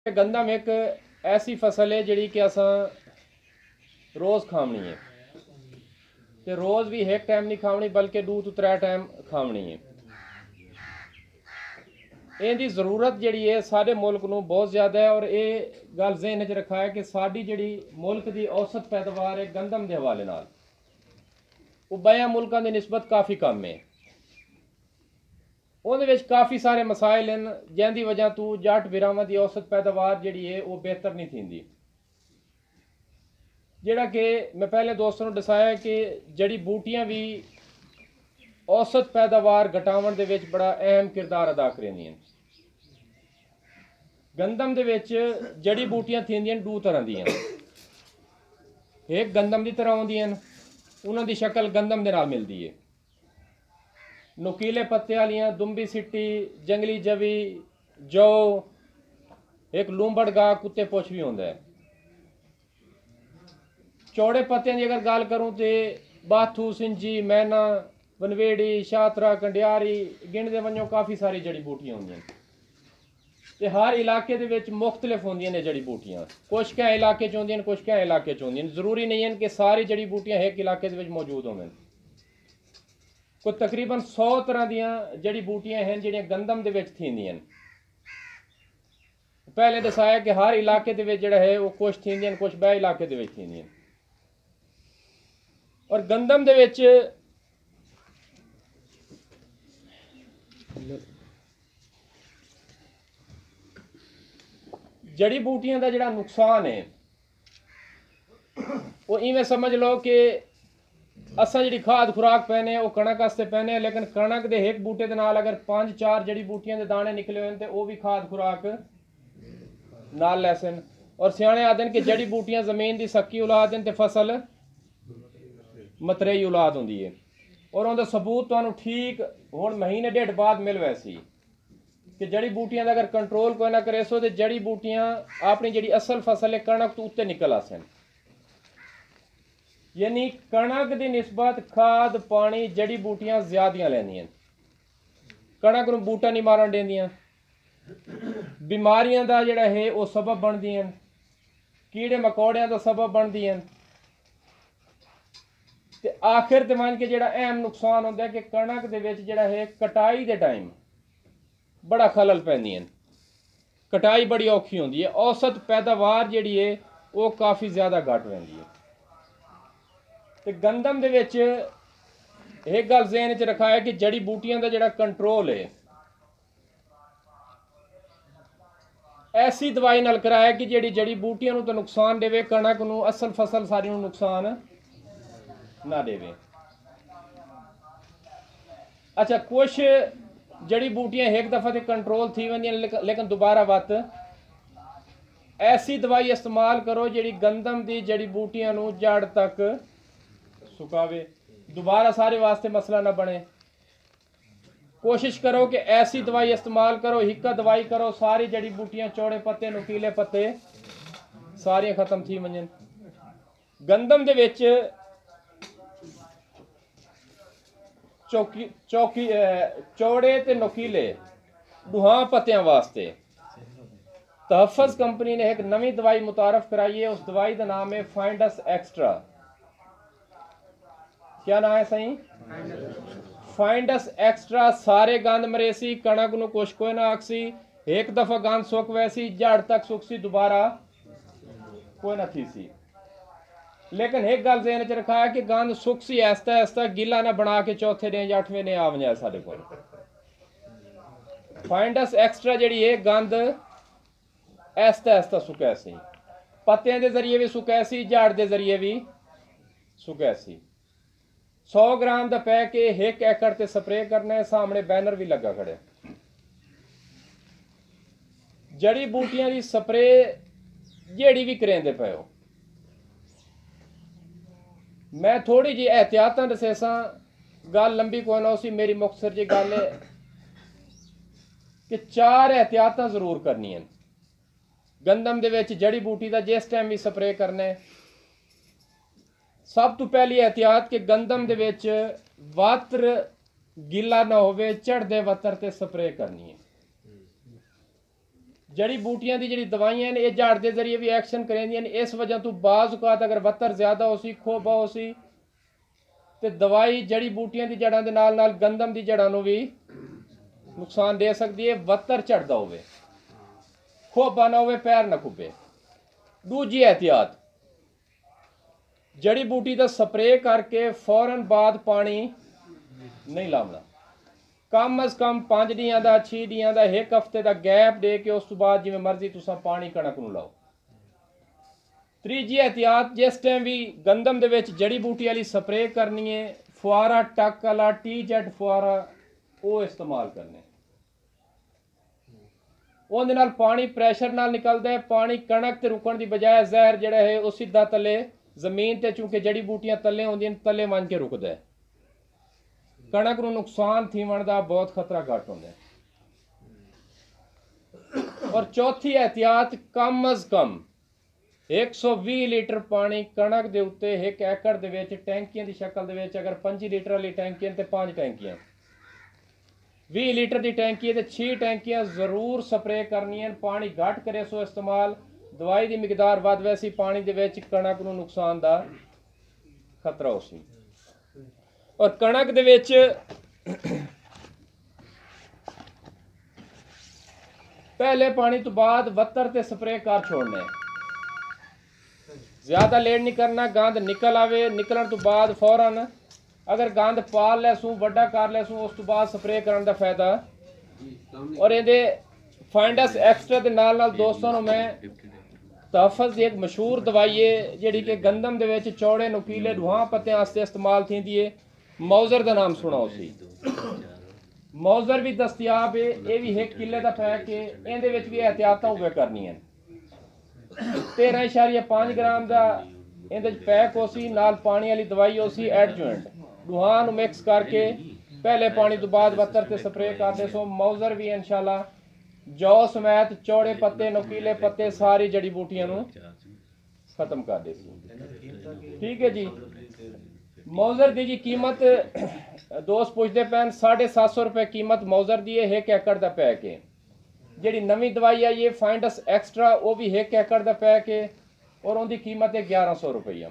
गंदम एक ऐसी फसल है जिहड़ी कि असां रोज़ खावनी है ते रोज़ भी एक टाइम नहीं खावनी बल्कि 2 तो 3 टाइम खावनी है। इहदी ज़रूरत जिहड़ी है साडे मुल्क नूं बहुत ज़्यादा है और ये गल ज़हन च रखा है कि साडी जिहड़ी मुल्क की औसत पैदावार है गंदम के हवाले नाल वो बाया मुल्कां दी निस्बत काफ़ी कम है। ਉਹਦੇ ਵਿੱਚ काफ़ी सारे मसाइल हैं जिंदी वजह तो जट बिरावां की औसत पैदावार जिहड़ी है वो बेहतर नहीं थींदी। जिहड़ा कि मैं पहले दोस्तों को दसाया कि जड़ी बूटियां भी औसत पैदावार घटावन दे विच बड़ा अहम किरदार अदा करेंदियां। गंदम दे विच जड़ी बूटियां थींदियां दो तरह दियां, एक गंदम की तरह आउंदियां उन्हां दी शक्ल गंदम दे नाल मिलदी है। नुकीले पत्ते वालियां दुंबी सिट्टी जंगली जवी जौ एक लूंबड़ गा कुत्ते पुछ भी होंदा है। चौड़े पत्तियां की अगर गल करूँ तो बाथू सिंजी मैना बनवेड़ी शात्रा कंडियारी गिणदे वञो काफ़ी सारी जड़ी बूटियां होंदियां ते हर इलाके दे विच मुख्तलिफ होंदियां ने जड़ी बूटियां। कुछ क्या इलाके च होंदियां कुछ क्या इलाके च होंदियां, जरूरी नहीं है कि सारी जड़ी बूटियां एक इलाके दे विच मौजूद होवें। कोई तकरीबन 100 तरह दियां जड़ी बूटियां हैं जिहड़ियां गंदम दे विच थींदियां। पहले दसाया कि हर इलाके दे विच जिहड़ा है वो कुछ थींदियां कुछ बह इलाके दे विच थींदियां। और गंदम दे विच जड़ी बूटियां दा जिहड़ा नुकसान है वो इवें समझ लो कि असा जी खाद खुराक पैने वो कणक वास्ते पैने, लेकिन कणक के एक बूटे के नाल अगर 5-4 जड़ी बूटियां के दाने निकले हुए तो वह भी खाद खुराक नाल लैसन। और सियाने आदन कि जड़ी बूटियां जमीन की सक्की औलाद हैं तो फसल मतरेई औलाद होंदी है। और उनका सबूत तुहानू ठीक हुण महीने डेढ़ बाद मिल वैसी कि जड़ी बूटियां का अगर कंट्रोल कोई ना करे सो तो जड़ी बूटियां अपनी जी असल फसल है कणक तो उत्ते निकल आसन। यानी कणक की निस्बत खाद पानी जड़ी बूटियां ज्यादा लैंदियां। कणक नूं बूटा नहीं मारन देंदियां, बीमारियां का जिहड़ा है वो सबब बनदियां, कीड़े मकोड़ियां का सबब बनदियां ते आखिर ते मान के जिहड़ा अहम नुकसान होंदा है कि कणक दे विच जिहड़ा है कटाई दे टाइम बड़ा खलल पैंदियां। कटाई बड़ी औखी होंदी है, औसत पैदावार जिहड़ी है वो काफ़ी ज़्यादा घट रहिंदी है। ते गंदम दे विच एक गल ज़हन च रखा है कि जड़ी बूटियां का जिहड़ा कंट्रोल है ऐसी दवाई नाल कराया कि जिहड़ी जड़ी बूटियां नूं तो नुकसान देवे कणक नूं असल फसल सारी नूं नुकसान ना देवे। अच्छा कुछ जड़ी बूटियां एक दफ़ा ते कंट्रोल थी वेंदियां लेकिन दोबारा वत ऐसी दवाई इस्तेमाल करो जिहड़ी गंदम की जड़ी बूटियां नूं जड़ तक सुकावे, दोबारा सारे वास्ते मसला ना बने। कोशिश करो कि ऐसी दवाई इस्तेमाल करो, हिक्का दवाई करो सारी जड़ी बूटियां चौड़े पत्ते नुकीले पत्ते सारियां खत्म थी वंजन। गंदम दे विच चौकी चौड़े ते नुकीले दुहां पत्तियां वास्ते तहफ़्फ़ुज़ कंपनी ने एक नवी दवाई मुतारफ कराई है। उस दवाई का नाम है फाइंडस एक्स्ट्रा। क्या नाम है सही? फाइंडस एक्स्ट्रा। सारे गंद मरेसी कणक नूं कुछ कोई ना आखसी, एक दफा गंद सुक वैसी जड़ तक सुकसी दोबारा कोई ना थी सी। लेकिन एक गल ज़हन च रखा है कि गंद सुकसी ऐसा ऐसा गिला ना बना के चौथे दिन 8वें दिन आ वने साडे कोल। फाइंडस एक्स्ट्रा जिहड़ी है गंद ऐसा ऐसा सुकै सी, पत्तियां के जरिए भी सुकै सी जड़ के जरिए भी सुकै सी। 100 ग्राम का पैक 1 एकड़ से स्प्रे करना है, सामने बैनर भी लगा खड़े। जड़ी बूटियां की स्प्रे जेड़ी भी करेंदे पे हो, मैं थोड़ी जी एहतियात दसेसा, गल लंबी कोई ना उसी मेरी मुख्तसर जी गल है कि 4 एहतियात जरूर करनी है गंदम दे विच जड़ी बूटी का जिस टाइम भी स्प्रे करना है। सब तो पहली एहतियात कि गंदम दे विच वत्र गिला ना होवे, चढ़दे वत्र ते स्प्रे करनी है। जड़ी बूटियां दी जड़ी दवाइयां ने ये झाड़ के जरिए भी एक्शन करेंदियां ने। इस वजह तो बाज़ औकात अगर वत्तर ज़्यादा हो सी खोबा हो सी तो दवाई जड़ी बूटियां दी जड़ां दे नाल नाल गंदम दी जड़ां नूं भी नुकसान दे सकती है। वत्तर चढ़दा होवे, खोबा ना होवे, पैर ना खुबे। दूजी एहतियात, जड़ी बूटी का स्प्रे करके फौरन बाद पानी नहीं लावना। कम अज कम 5 दियां दा 6 दियां दा 1 हफ्ते का गैप दे के उस तो बाद जिवें मर्जी तुसां पानी कणक नूं लाओ। तीजी एहतियात, जिस टाइम भी गंदम दे विच जड़ी बूटी वाली स्प्रे करनी है, फुआरा टक वाला टी-जेट फुआरा वो इस्तेमाल करने। ਉਹਦੇ ਨਾਲ पानी प्रैशर नाल निकलता है। पानी कणक ते रुकण दी बजाय जहर जिहड़ा है वो सीधा तले जमीन ते, चूंकि जड़ी बूटियां तले होंदियां तले मन के रुकदा है। कणक नूं नुकसान थीवण दा बहुत खतरा घट होंदा है। और चौथी एहतियात, कम अज कम 120 लीटर पानी कणक दे उत्ते 1 एकड़ दे विच टैंकियां दी शक्ल दे विच, अगर 25 लीटर वाली टैंकियां ते 5 टैंकियां, 20 लीटर की टैंकी है 6 टैंकियां जरूर स्प्रे करनियां। पानी घट करे सो इस्तेमाल, दवाई की मिकदार वध वैसी पानी दे विच कणक नूं नुकसान दा खतरा हो सी। और कणक दे विच पहले पानी तो बाद वत्तर ते स्प्रे कर छोड़ने, ज्यादा लेट नहीं करना। गंद निकल आवे, निकलन तो बाद फौरन अगर गंद पाल लैसूं वड्डा कर लैसूं उस तो बाद स्प्रे करने का फायदा। और ये फाइंडस एक्स्ट्रा के नाल नाल दोस्तों नूं मैं तहफ़्फ़ुज़ की एक मशहूर दवाई है जिहड़ी कि गंदम दे विच चौड़े नुकीले ढुआं पत्तियां वास्ते इस्तेमाल थींदी है, मौज़र का नाम सुना उसी। मौज़र भी दस्तियाब है, ये भी 1 किले का पैक है। इहदे विच भी एहतियातां होवे करनियां। 13.5 ग्राम का इहदे पैक हो सी, नाल पानी वाली दवाई हो सी एडजुएंट। ढुआं नूं मिक्स करके पहले पानी तो बाद वत्तर ते स्प्रे कर दे सो। मौज़र भी इंशाल्लाह जौ समेत चौड़े पत्ते नुकीले पत्ते सारी जड़ी बूटियां नूं खत्म कर दे सी। ठीक है जी। मौज़र दी जी कीमत दोस्त पुछते पैन 750 रुपए कीमत मौज़र दी है। 1 एकड़ का पैक है। जी नवी दवाई आई है फाइंडस एक्स्ट्रा, वो भी 1 एकड़ का पैक है और उनकी कीमत है 1100 रुपया।